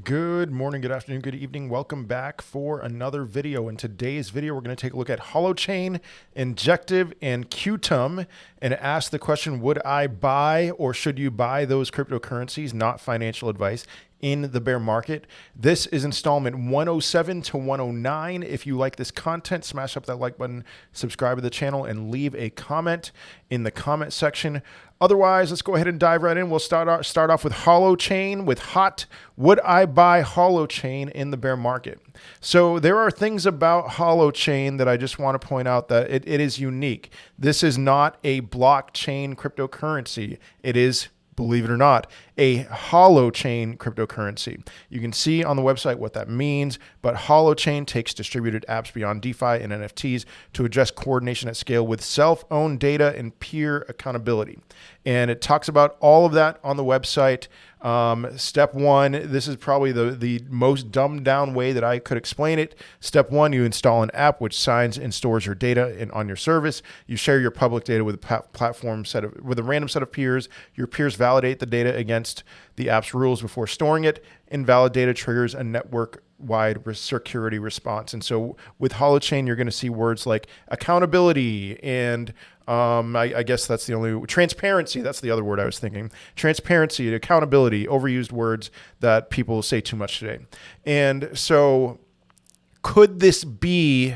Good morning, good afternoon, good evening. Welcome back for another video. In today's video, we're going to take a look at holochain, injective, and QTUM and ask the question, would I buy or should you buy those cryptocurrencies? Not financial advice in the bear market. This is installment 107 to 109. If you like this content, smash up that like button, subscribe to the channel, and leave a comment in the comment section. Otherwise, let's go ahead and dive right in. We'll start off with holochain, with hot. Would I buy holochain in the bear market? So there are things about holochain that I just want to point out that it is unique. This is not a blockchain cryptocurrency. It is, believe it or not, a holochain cryptocurrency. You can see on the website what that means, but holochain takes distributed apps beyond DeFi and NFTs to address coordination at scale with self-owned data and peer accountability. And it talks about all of that on the website. Step one, this is probably the most dumbed down way that I could explain it. Step one, you install an app which signs and stores your data on your service. You share your public data with a random set of peers. Your peers validate the data against the app's rules before storing it. Invalid data triggers a network-wide security response. And so with holochain, you're going to see words like accountability and I guess that's the only transparency. That's the other word I was thinking. Transparency, accountability, overused words that people say too much today. And so could this be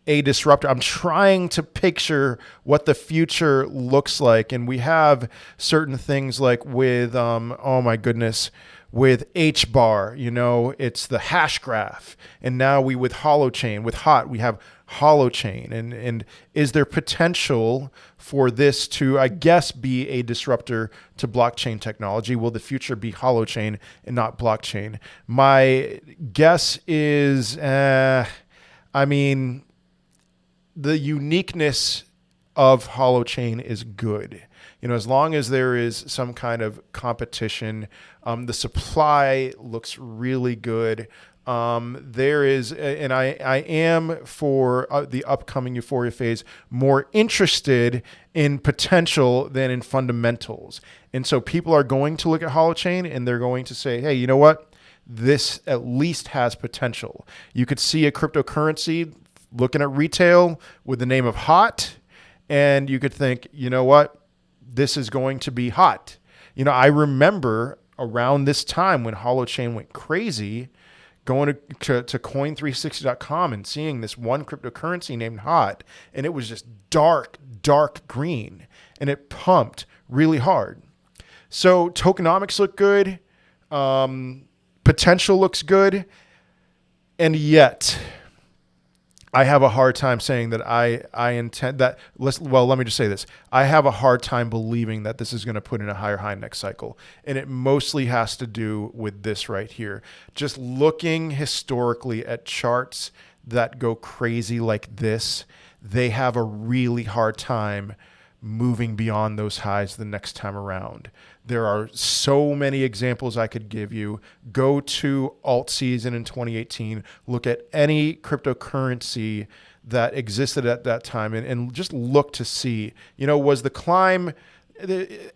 a disruptor? I'm trying to picture what the future looks like. And we have certain things like with, oh my goodness, with HBAR, it's the hash graph. And now with holochain, with hot, we have holochain. And is there potential for this to, I guess, be a disruptor to blockchain technology? Will the future be holochain and not blockchain? My guess is, the uniqueness of holochain is good. As long as there is some kind of competition, the supply looks really good. There is, and I am for the upcoming euphoria phase more interested in potential than in fundamentals. And so people are going to look at holochain and they're going to say, hey, you know what? This at least has potential. You could see a cryptocurrency looking at retail with the name of hot, and you could think, you know what? This is going to be hot. I remember around this time when holochain went crazy, going to coin360.com and seeing this one cryptocurrency named hot, and it was just dark green, and it pumped really hard. So tokenomics look good. Potential looks good. And yet I have a hard time saying that I intend that. Let me just say this. I have a hard time believing that this is going to put in a higher high next cycle. And it mostly has to do with this right here. Just looking historically at charts that go crazy like this, they have a really hard time moving beyond those highs the next time around. There are so many examples I could give you. Go to alt season in 2018, look at any cryptocurrency that existed at that time and just look to see, was the climb,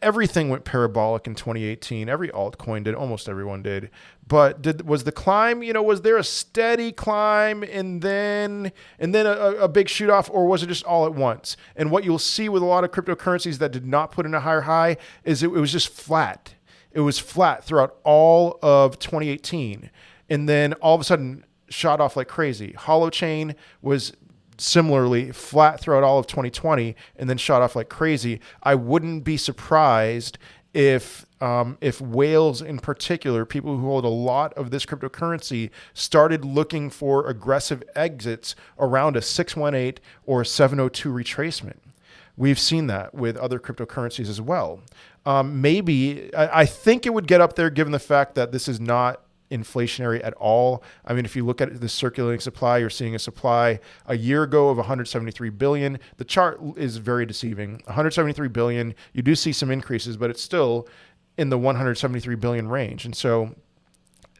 everything went parabolic in 2018. Every altcoin did, almost everyone did. But was the climb, was there a steady climb and then a big shoot off, or was it just all at once? And what you'll see with a lot of cryptocurrencies that did not put in a higher high is it was just flat. It was flat throughout all of 2018. And then all of a sudden shot off like crazy. Holochain was similarly flat throughout all of 2020 and then shot off like crazy. I wouldn't be surprised if whales in particular, people who hold a lot of this cryptocurrency, started looking for aggressive exits around a 618 or a 702 retracement. We've seen that with other cryptocurrencies as well. I think it would get up there given the fact that this is not inflationary at all. If you look at the circulating supply, you're seeing a supply a year ago of 173 billion. The chart is very deceiving. 173 billion, you do see some increases, but it's still in the 173 billion range. And so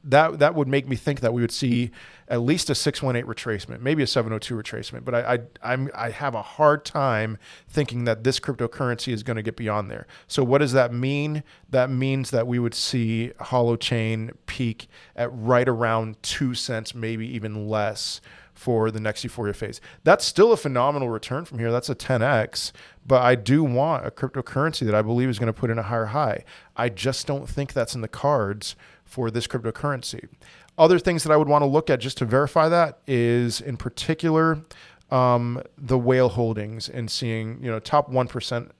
that would make me think that we would see at least a 618 retracement, maybe a 702 retracement. But I have a hard time thinking that this cryptocurrency is going to get beyond there. So what does that mean? That means that we would see Holochain peak at right around 2 cents, maybe even less, for the next euphoria phase. That's still a phenomenal return from here. That's a 10x, but I do want a cryptocurrency that I believe is going to put in a higher high. I just don't think that's in the cards for this cryptocurrency. Other things that I would want to look at just to verify that is, in particular, the whale holdings, and seeing, top 1%,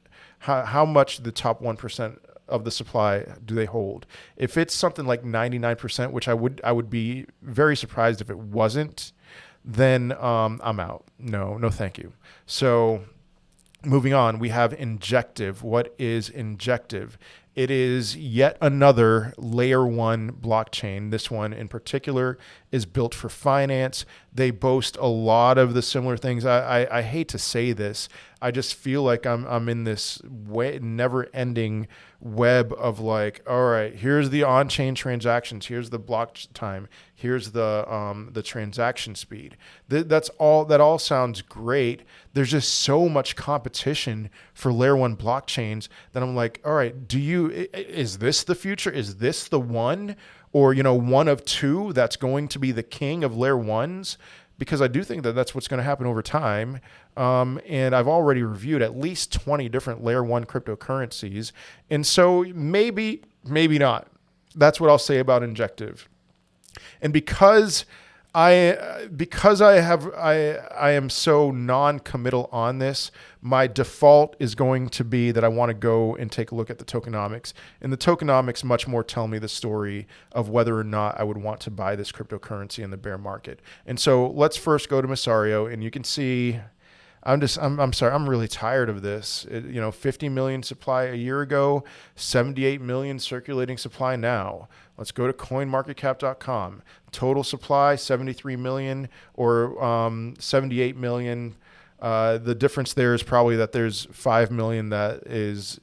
how much the top 1% of the supply do they hold. If it's something like 99%, which I would be very surprised if it wasn't, then I'm out. No, thank you. So moving on, we have Injective. What is Injective? It is yet another layer 1 blockchain. This one in particular is built for finance. They boast a lot of the similar things. I hate to say this. I just feel like I'm in this never-ending web of like, all right, here's the on-chain transactions, here's the block time, here's the transaction speed. That all sounds great. There's just so much competition for layer 1 blockchains that I'm like, all right, is this the future? Is this the one? Or, one of two that's going to be the king of layer 1s? Because I do think that that's what's going to happen over time. And I've already reviewed at least 20 different layer 1 cryptocurrencies. And so maybe not. That's what I'll say about Injective. And because I am so non-committal on this, my default is going to be that I want to go and take a look at the tokenomics. And the tokenomics much more tell me the story of whether or not I would want to buy this cryptocurrency in the bear market. And so let's first go to Masario, and you can see I'm sorry, I'm really tired of this. 50 million supply a year ago, 78 million circulating supply now. Let's go to coinmarketcap.com. Total supply, 73 million or 78 million. The difference there is probably that there's 5 million that has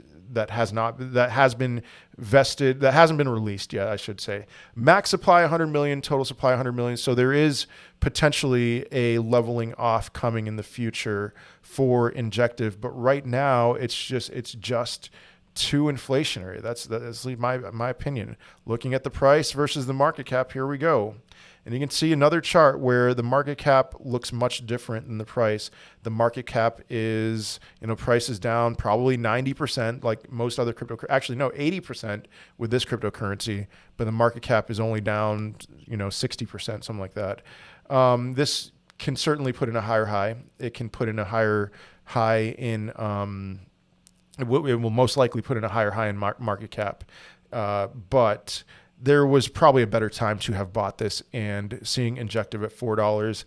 been vested, that hasn't been released yet, I should say. Max supply 100 million, total supply 100 million. So there is potentially a leveling off coming in the future for Injective, but right now it's just too inflationary. That's my opinion. Looking at the price versus the market cap, here we go. And you can see another chart where the market cap looks much different than the price. The market cap is, price is down probably 90%, like most other crypto. Actually, no, 80% with this cryptocurrency, but the market cap is only down, 60%, something like that. This can certainly put in a higher high. It can put in a higher high in, it will most likely put in a higher high in market cap. But there was probably a better time to have bought this, and seeing Injective at $4,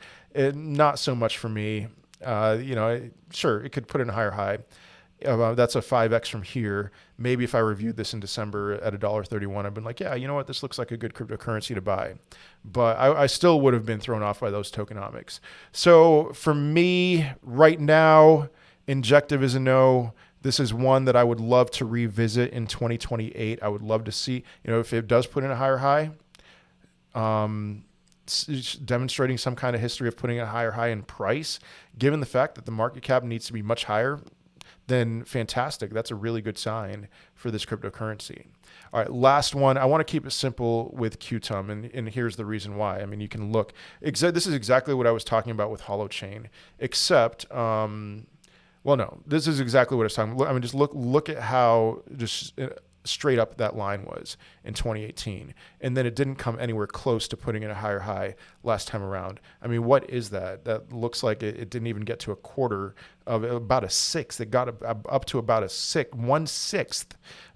not so much for me. Sure, it could put in a higher high. That's a 5x from here. Maybe if I reviewed this in December at $1.31, I've been like, yeah, you know what? This looks like a good cryptocurrency to buy. But I still would have been thrown off by those tokenomics. So for me right now, Injective is a no. This is one that I would love to revisit in 2028. I would love to see, if it does put in a higher high, demonstrating some kind of history of putting a higher high in price, given the fact that the market cap needs to be much higher, then fantastic. That's a really good sign for this cryptocurrency. All right, last one. I want to keep it simple with QTUM, and here's the reason why. I mean, you can look. This is exactly what I was talking about with Holochain, except... well, no, this is exactly what I was talking about. I mean, just look at how just straight up that line was in 2018. And then it didn't come anywhere close to putting in a higher high last time around. I mean, what is that? That looks like it didn't even get to a quarter of about a sixth. It got up to about 1/6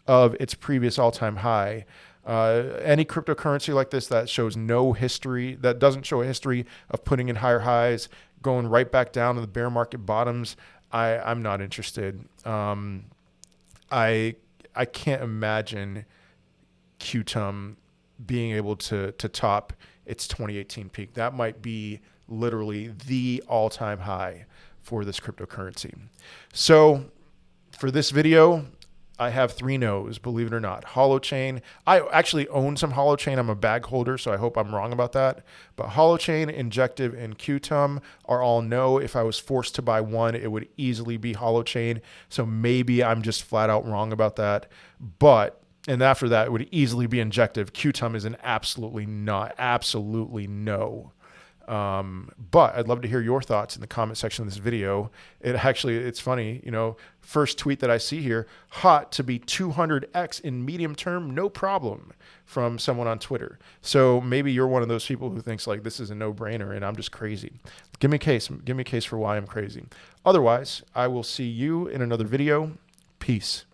of its previous all-time high. Any cryptocurrency like this that shows no history, that doesn't show a history of putting in higher highs, going right back down to the bear market bottoms, I'm not interested. I can't imagine QTUM being able to top its 2018 peak. That might be literally the all-time high for this cryptocurrency. So for this video, I have 3 no's, believe it or not. Holochain. I actually own some Holochain. I'm a bag holder, so I hope I'm wrong about that. But Holochain, Injective, and QTUM are all no. If I was forced to buy one, it would easily be Holochain. So maybe I'm just flat out wrong about that. And after that, it would easily be Injective. QTUM is an absolutely not, absolutely no. But I'd love to hear your thoughts in the comment section of this video. It's funny, first tweet that I see here, hot to be 200x in medium term, no problem, from someone on Twitter. So maybe you're one of those people who thinks like this is a no brainer and I'm just crazy. Give me a case for why I'm crazy. Otherwise, I will see you in another video. Peace.